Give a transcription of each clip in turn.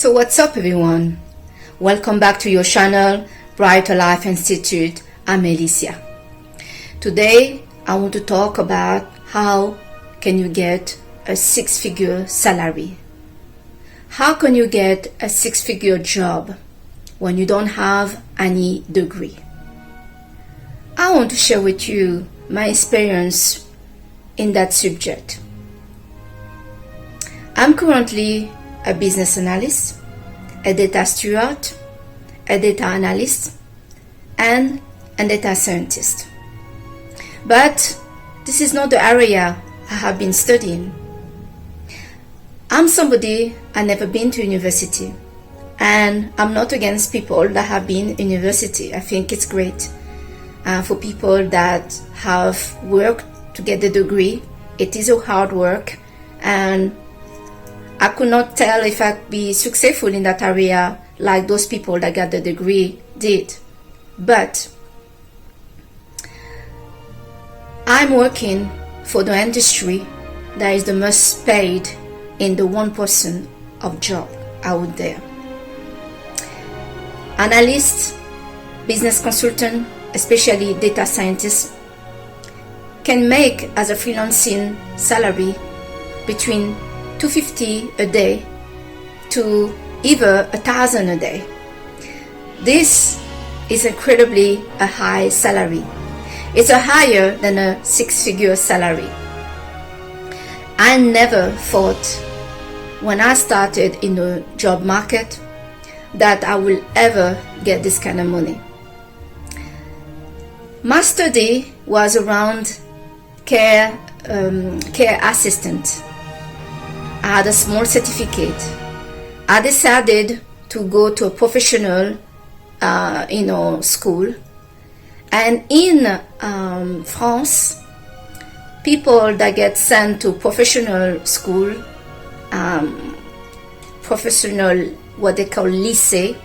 So what's up everyone? Welcome back to your channel, Brighter Life Institute. I'm Alicia. Today I want to talk about how can you get a six-figure salary. How can you get a six-figure job when you don't have any degree? I want to share with you my experience in that subject. I'm currently a business analyst, a data steward, a data analyst, and a data scientist. But this is not the area I have been studying. I'm somebody I never been to university, and I'm not against people that have been in university. I think it's great for people that have worked to get the degree. It is a hard work, and I could not tell if I'd be successful in that area like those people that got the degree did. But I'm working for the industry that is the most paid in the 1% of job out there. Analysts, business consultant, especially data scientists, can make as a freelancing salary between $250 a day to even $1,000 a day. This is incredibly a high salary. It's a higher than a six-figure salary. I never thought when I started in the job market that I will ever get this kind of money. My study was around care assistant. I had a small certificate. I decided to go to a professional school. And in France, people that get sent to professional school, professional, what they call lycée,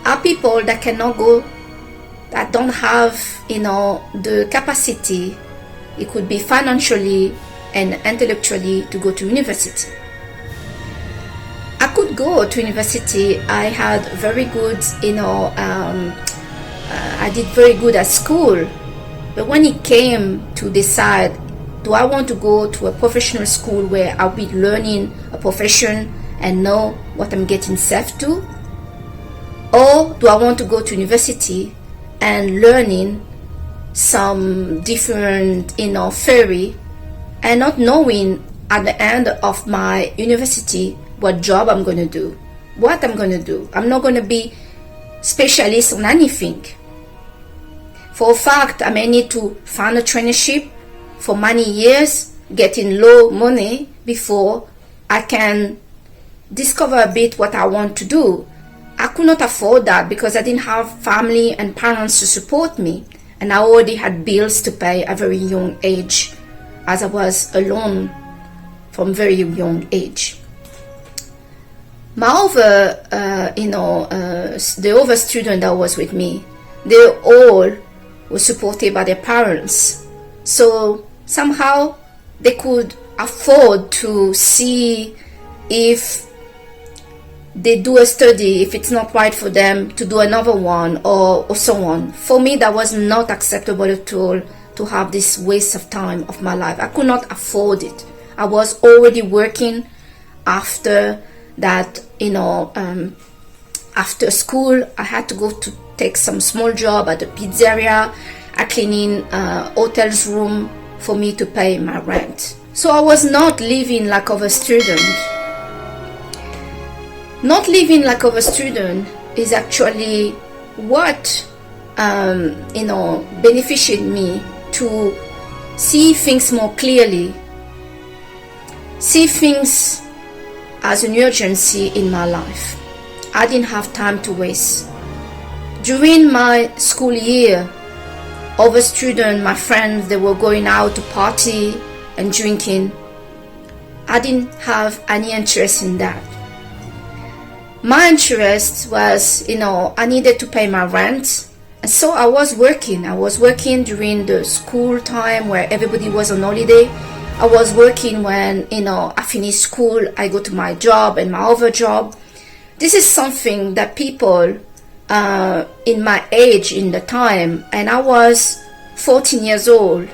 are people that cannot go, that don't have, the capacity. It could be financially and intellectually to go to university. I could go to university. I had very good, I did very good at school. But when it came to decide, do I want to go to a professional school where I'll be learning a profession and know what I'm getting self to? Or do I want to go to university and learning some different, theory, and not knowing at the end of my university what job I'm going to do, what I'm going to do. I'm not going to be specialist on anything. For a fact, I may need to find a traineeship for many years, getting low money before I can discover a bit what I want to do. I could not afford that because I didn't have family and parents to support me, and I already had bills to pay at a very young age, as I was alone from very young age. My other, the other student that was with me, they all were supported by their parents. So somehow they could afford to see if they do a study, if it's not right for them, to do another one or so on. For me, that was not acceptable at all, to have this waste of time of my life. I could not afford it. I was already working after that, after school. I had to go to take some small job at a pizzeria, cleaning hotel's room for me to pay my rent. So I was not living like of a student. Not living like of a student is actually what benefited me to see things more clearly, see things as an urgency in my life. I didn't have time to waste. During my school year, other students, my friends, they were going out to party and drinking. I didn't have any interest in that. My interest was, I needed to pay my rent. And so I was working. I was working during the school time where everybody was on holiday. I was working when, I finished school, I go to my job and my other job. This is something that people in my age in the time, and I was 14 years old,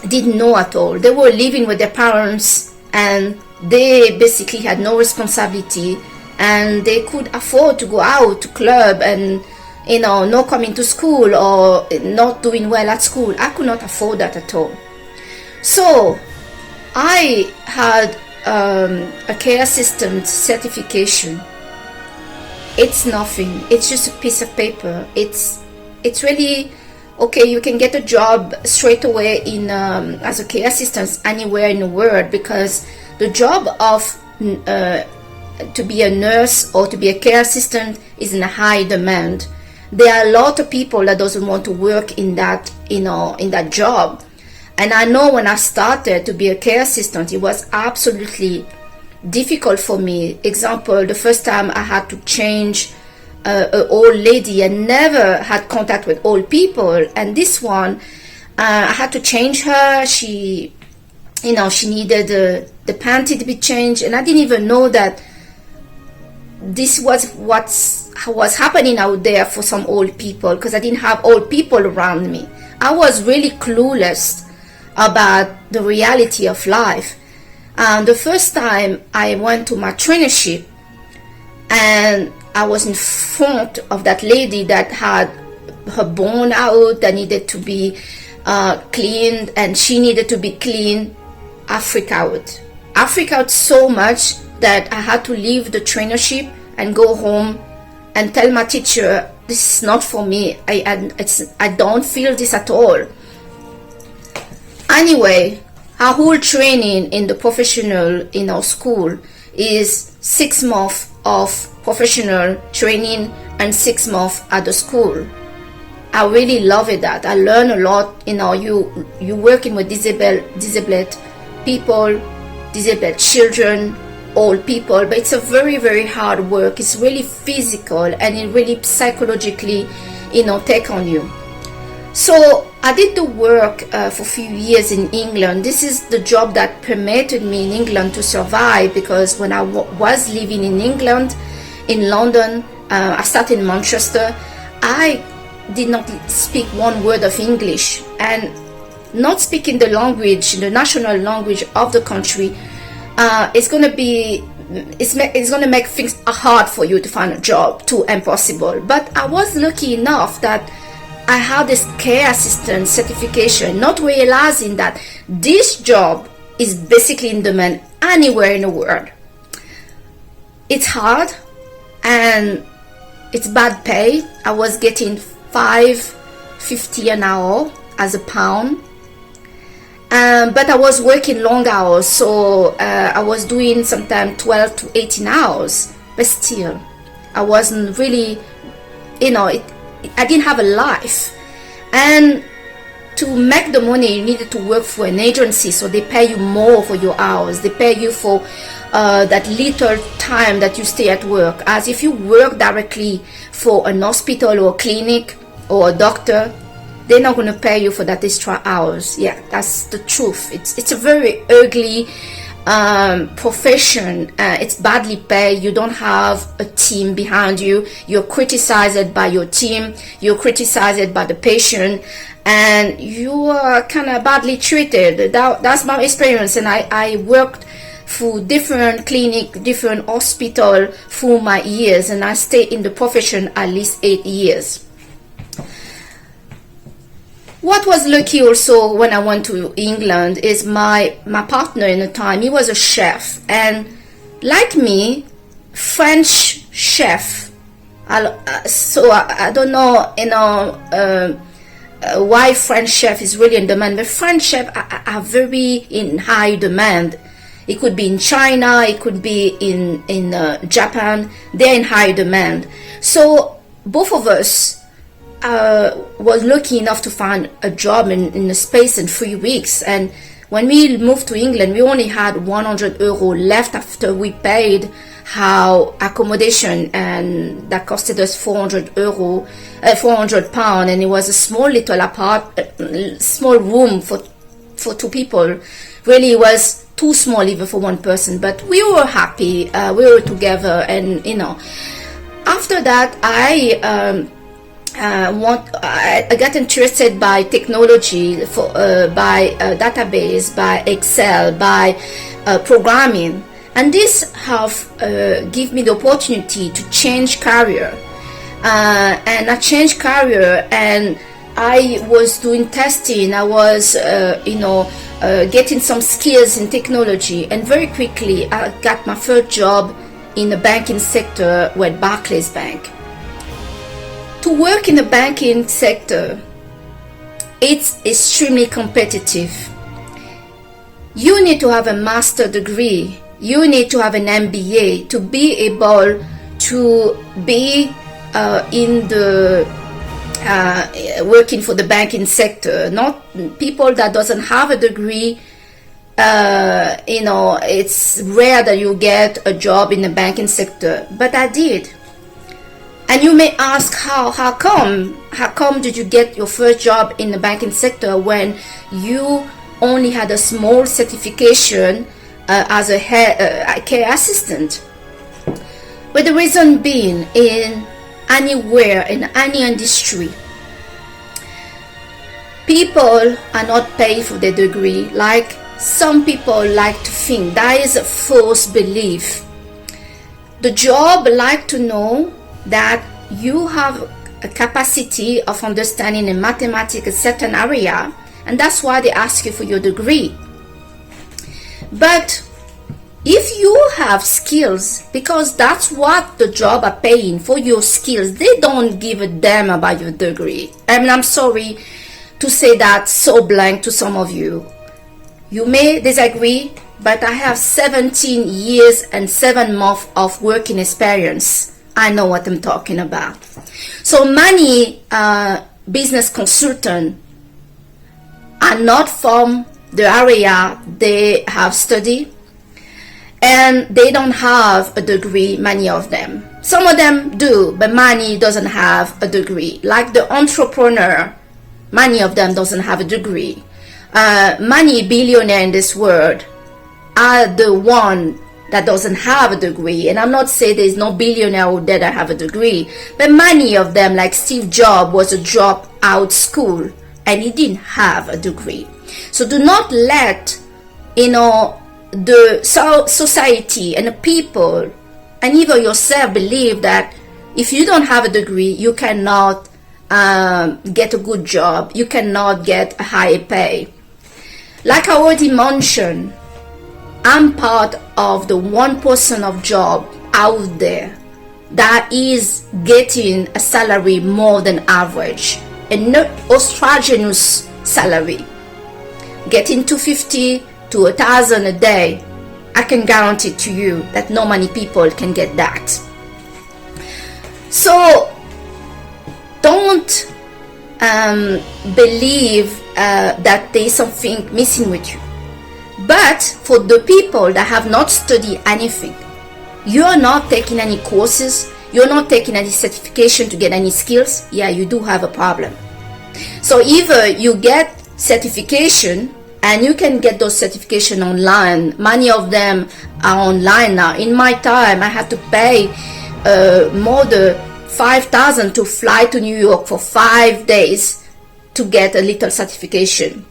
didn't know at all. They were living with their parents and they basically had no responsibility, and they could afford to go out to club and not coming to school or not doing well at school. I could not afford that at all. So I had a care assistant certification. It's nothing. It's just a piece of paper. It's really okay. You can get a job straight away in as a care assistant anywhere in the world, because the job of to be a nurse or to be a care assistant is in a high demand. There are a lot of people that doesn't want to work in that in that job. And I know when I started to be a care assistant, it was absolutely difficult for me. Example, the first time I had to change an old lady. I never had contact with old people, and this one I had to change her. She needed the panty to be changed, and I didn't even know that this was what was happening out there for some old people, because I didn't have old people around me. I was really clueless about the reality of life. The first time I went to my traineeship, and I was in front of that lady that had her bone out, that needed to be cleaned, and she needed to be cleaned. I freaked out so much that I had to leave the traineeship and go home and tell my teacher, this is not for me. I don't feel this at all. Anyway, our whole training in the professional in our school is 6 months of professional training and 6 months at the school. I really love it that I learn a lot. You working with disabled people, disabled children, old people, but it's a very, very hard work. It's really physical, and it really psychologically take on you. So I did the work for a few years in England. This is the job that permitted me in England to survive, because when I was living in England, in London, I started in Manchester, I did not speak one word of English, and not speaking the language, the national language of the country, it's going to make things hard for you to find a job, too impossible. But I was lucky enough that I had this care assistant certification, not realizing that this job is basically in demand anywhere in the world. It's hard and it's bad pay. I was getting $5.50 an hour as a pound. But I was working long hours, so I was doing sometimes 12 to 18 hours, but still, I wasn't really, I didn't have a life. And to make the money, you needed to work for an agency, so they pay you more for your hours. They pay you for that little time that you stay at work, as if you work directly for an hospital or a clinic or a doctor. They're not going to pay you for that extra hours. Yeah, that's the truth. It's a very ugly profession. It's badly paid. You don't have a team behind you. You're criticized by your team. You're criticized by the patient, and you are kind of badly treated. That's my experience, and I worked through different clinic, different hospital through my years, and I stayed in the profession at least 8 years. What was lucky also when I went to England is my partner in the time, he was a chef, and like me, French chef. So I don't know, why French chef is really in demand, but French chef are very in high demand. It could be in China, it could be in Japan. They're in high demand. So both of us was lucky enough to find a job in a space in 3 weeks. And when we moved to England, we only had €100 left after we paid our accommodation, and that costed us £400, and it was a small little small room for 2 people really was too small even for one person, but we were happy. We were together, and after that, I got interested by technology, by database, by Excel, by programming, and this have give me the opportunity to change career. And I changed career, and I was doing testing. I was, getting some skills in technology, and very quickly I got my first job in the banking sector with Barclays Bank. To work in the banking sector, it's extremely competitive. You need to have a master's degree. You need to have an MBA to be able to be in the working for the banking sector. Not people that doesn't have a degree. It's rare that you get a job in the banking sector, but I did. And you may ask, how come did you get your first job in the banking sector when you only had a small certification as a care assistant? But the reason being, in anywhere, in any industry, people are not paid for their degree like some people like to think. That is a false belief. The job like to know that you have a capacity of understanding in mathematics a certain area, and that's why they ask you for your degree. But if you have skills, because that's what the job are paying for, your skills, they don't give a damn about your degree. I mean, I'm sorry to say that so blank to some of you. You may disagree, but I have 17 years and 7 months of working experience. I know what I'm talking about. So many business consultants are not from the area they have studied, and they don't have a degree, many of them. Some of them do, but many doesn't have a degree. Like the entrepreneur, many of them doesn't have a degree. Many billionaires in this world are the one that doesn't have a degree. And I'm not saying there's no billionaire out there that have a degree, but many of them, like Steve Jobs, was a dropout school and he didn't have a degree. So do not let the society and the people and even yourself believe that if you don't have a degree, you cannot get a good job, you cannot get a higher pay. Like I already mentioned, I'm part of the 1% of job out there that is getting a salary more than average, and not Australian's salary, getting $250 to $1,000 a day. I can guarantee to you that not many people can get that. So don't believe that there's something missing with you. But for the people that have not studied anything, you're not taking any courses, you're not taking any certification to get any skills, yeah, you do have a problem. So either you get certification, and you can get those certifications online. Many of them are online now. In my time, I had to pay more than $5,000 to fly to New York for 5 days to get a little certification.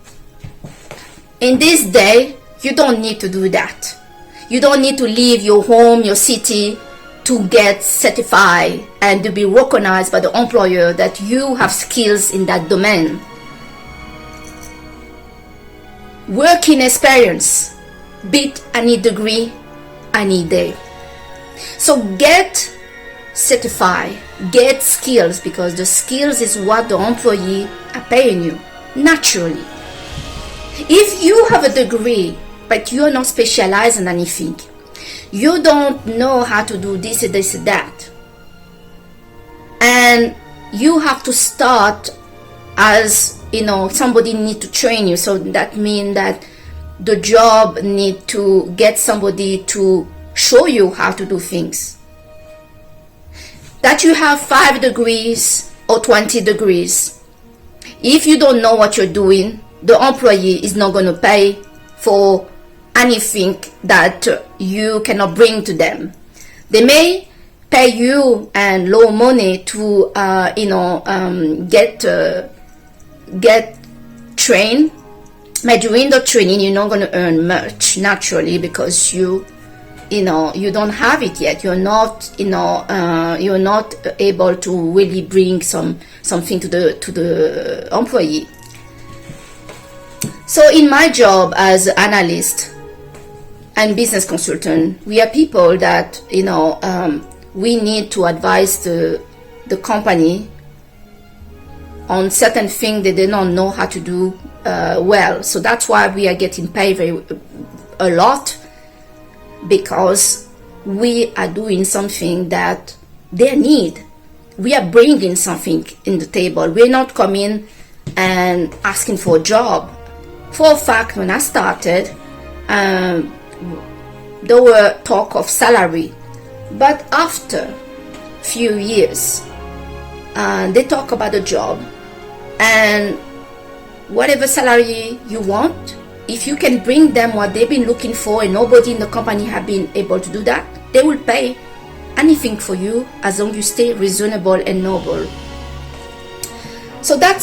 In this day, you don't need to do that. You don't need to leave your home, your city, to get certified and to be recognized by the employer that you have skills in that domain. Working experience beat any degree any day. So get certified, get skills, because the skills is what the employee are paying you naturally. If you have a degree but you are not specialized in anything, you don't know how to do this, that, and you have to start as somebody need to train you. So that means that the job need to get somebody to show you how to do things. That you have 5 degrees or 20 degrees, if you don't know what you're doing, the employee is not going to pay for anything that you cannot bring to them. They may pay you and low money to get trained, but during the training you're not going to earn much naturally, because you don't have it yet. You're not able to really bring something to the employee. So in my job as analyst and business consultant, we are people that we need to advise the company on certain things that they don't know how to do well. So that's why we are getting paid a lot, because we are doing something that they need. We are bringing something in the table. We're not coming and asking for a job. For a fact, when I started, there were talk of salary, but after few years, they talk about a job, and whatever salary you want, if you can bring them what they've been looking for, and nobody in the company have been able to do that, they will pay anything for you as long as you stay reasonable and noble. So that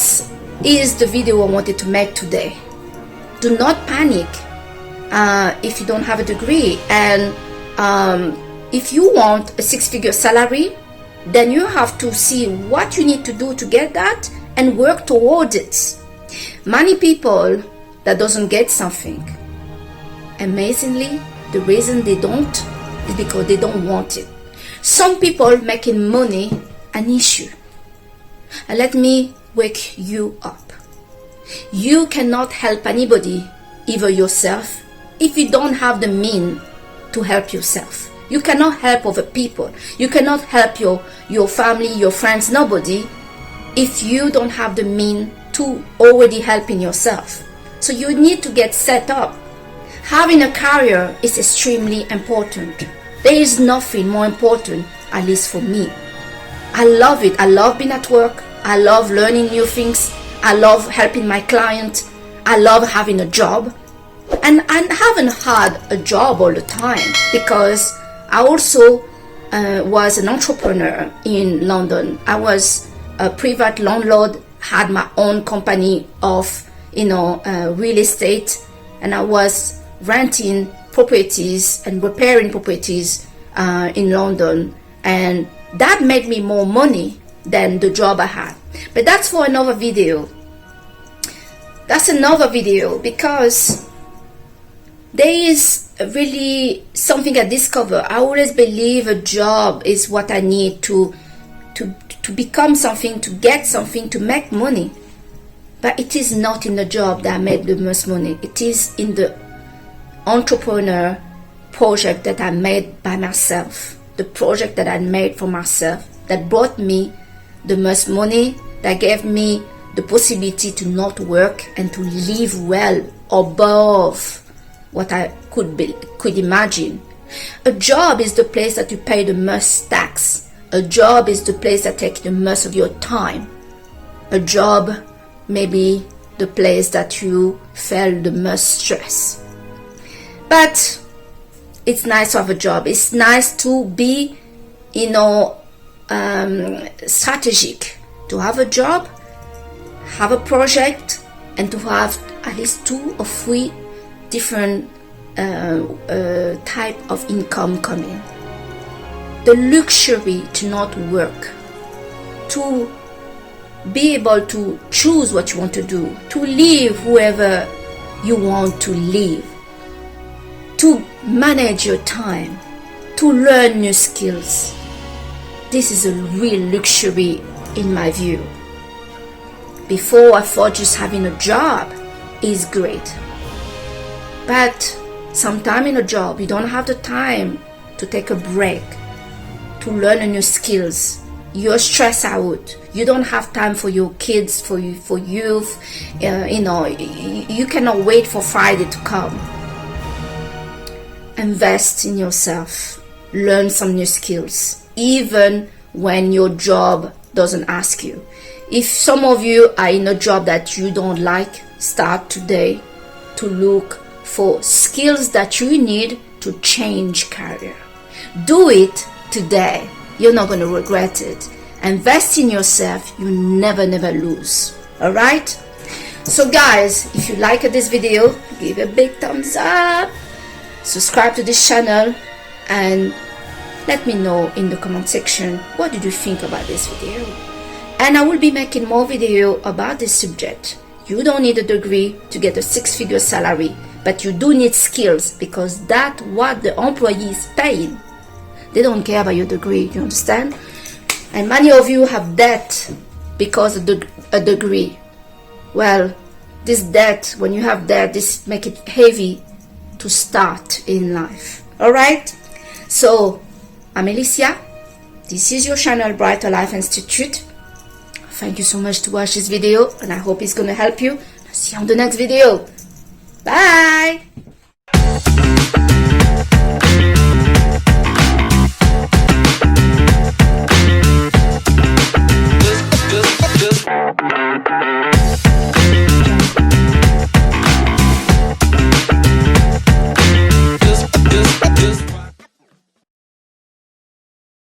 is the video I wanted to make today. Do not panic if you don't have a degree, and if you want a 6-figure salary, then you have to see what you need to do to get that and work towards it. Many people that doesn't get something, amazingly, the reason they don't is because they don't want it. Some people making money an issue. And let me wake you up. You cannot help anybody, even yourself, if you don't have the means to help yourself. You cannot help other people. You cannot help your family, your friends, nobody, if you don't have the means to already helping yourself. So you need to get set up. Having a career is extremely important. There is nothing more important, at least for me. I love it. I love being at work. I love learning new things. I love helping my clients. I love having a job. And I haven't had a job all the time, because I also was an entrepreneur in London. I was a private landlord, had my own company of real estate, and I was renting properties and repairing properties in London, and that made me more money than the job I had. But that's for another video. That's another video, because there is really something I discovered. I always believe a job is what I need to become something, to get something, to make money. But it is not in the job that I made the most money. It is in the entrepreneur project that I made by myself. The project that I made for myself, that brought me the most money, that gave me the possibility to not work and to live well above what I could imagine. A job is the place that you pay the most tax. A job is the place that takes the most of your time. A job may be the place that you feel the most stress. But it's nice to have a job. It's nice to be, strategic. To have a job, have a project, and to have at least 2 or 3 different type of income coming. The luxury to not work, to be able to choose what you want to do, to live whoever you want to live, to manage your time, to learn new skills. This is a real luxury in my view. Before, I thought just having a job is great, but sometime in a job you don't have the time to take a break, to learn new skills. You're stressed out. You don't have time for your kids, for youth. You cannot wait for Friday to come. Invest in yourself. Learn some new skills, even when your job doesn't ask you. If some of you are in a job that you don't like, start today to look for skills that you need to change career. Do it today. You're not going to regret it. Invest in yourself. You never lose. Alright? So guys, if you like this video, give a big thumbs up, subscribe to this channel, and let me know in the comment section what did you think about this video. And I will be making more video about this subject. You don't need a degree to get a 6-figure salary, but you do need skills, because that's what the employee is paying. They don't care about your degree, you understand? And many of you have debt because of a degree. Well, this debt, when you have debt, this make it heavy to start in life. Alright? So, I'm Alicia. This is your channel, Brighter Life Institute. Thank you so much to watch this video, and I hope it's going to help you. I'll see you on the next video. Bye!